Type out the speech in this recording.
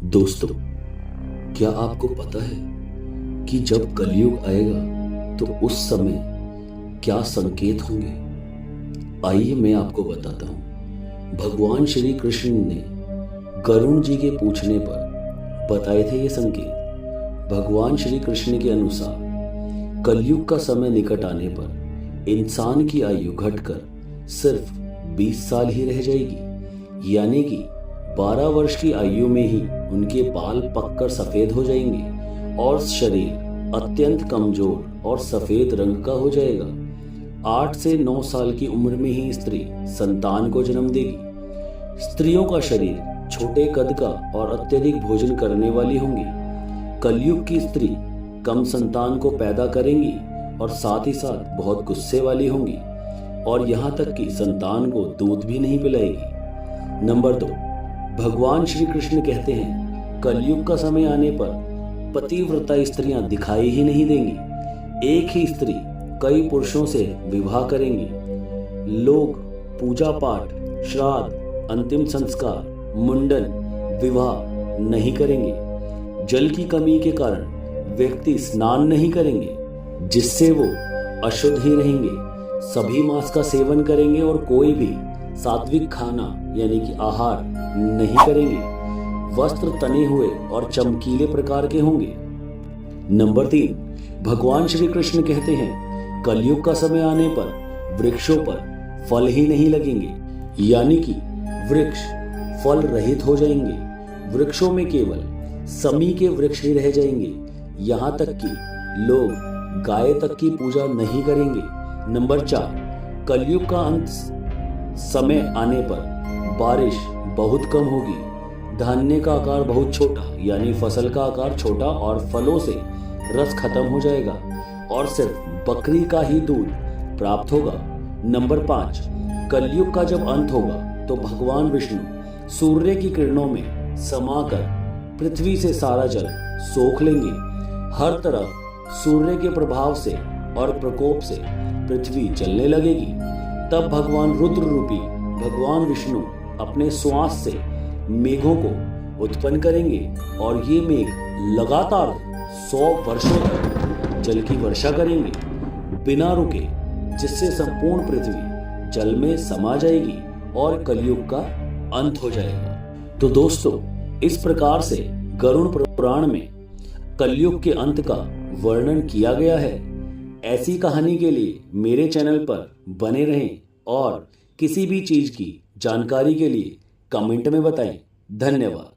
दोस्तों, क्या आपको पता है कि जब कलयुग आएगा तो उस समय क्या संकेत होंगे? आइए मैं आपको बताता हूँ। भगवान श्री कृष्ण ने गरुण जी के पूछने पर बताए थे ये संकेत। भगवान श्री कृष्ण के अनुसार कलयुग का समय निकट आने पर इंसान की आयु घटकर सिर्फ 20 साल ही रह जाएगी, यानी कि 12 वर्ष की आयु में ही उनके बाल पककर सफेद हो जाएंगे और शरीर अत्यंत कमजोर और सफेद रंग का हो जाएगा। 8 से 9 साल की उम्र में ही स्त्री संतान को जन्म देगी। स्त्रियों का शरीर छोटे कद का और अत्यधिक भोजन करने वाली होंगी। कलयुग की स्त्री कम संतान को पैदा करेंगी और साथ ही साथ बहुत गुस्से वाली होंगी और यहाँ तक कि संतान को दूध भी नहीं पिलाएगी। नंबर 2, भगवान श्री कृष्ण कहते हैं कलयुग का समय आने पर पतिव्रता स्त्रियां दिखाई ही नहीं देंगी। एक ही स्त्री कई पुरुषों से विवाह करेंगी। लोग पूजा पाठ, श्राद्ध, अंतिम संस्कार, मुंडन, विवाह नहीं करेंगे। जल की कमी के कारण व्यक्ति स्नान नहीं करेंगे, जिससे वो अशुद्ध ही रहेंगे। सभी मांस का सेवन करेंगे और कोई भी सात्विक खाना यानी कि आहार नहीं करेंगे। वस्त्र तने हुए और चमकीले प्रकार के होंगे। नंबर 3, भगवान श्री कृष्ण कहते हैं कलयुग का समय आने पर वृक्षों पर फल ही नहीं लगेंगे, यानी कि वृक्ष फल रहित हो जाएंगे। वृक्षों में केवल समी के वृक्ष ही रह जाएंगे। यहाँ तक कि लोग गाय तक की पूजा नहीं करेंगे। नंबर 4, कलयुग का अंत समय आने पर बारिश बहुत कम होगी। धान्य का आकार बहुत छोटा यानी फसल का आकार छोटा और फलों से रस खत्म हो जाएगा और सिर्फ बकरी का ही दूध प्राप्त होगा। नंबर 5, कलयुग का जब अंत होगा तो भगवान विष्णु सूर्य की किरणों में समाकर पृथ्वी से सारा जल सोख लेंगे। हर तरफ सूर्य के प्रभाव से और प्रकोप से पृथ्वी जलने लगेगी। तब भगवान रुद्र रूपी भगवान विष्णु अपने श्वास से मेघों को उत्पन्न करेंगे और ये मेघ लगातार 100 वर्षों तक जल की वर्षा करेंगे बिना रुके, जिससे संपूर्ण पृथ्वी जल में समा जाएगी और कलयुग का अंत हो जाएगा। तो दोस्तों, इस प्रकार से गरुड़ पुराण में कलयुग के अंत का वर्णन किया गया है। ऐसी कहानी के लिए मेरे चैनल पर बने रहें और किसी भी चीज की जानकारी के लिए कमेंट में बताएं। धन्यवाद।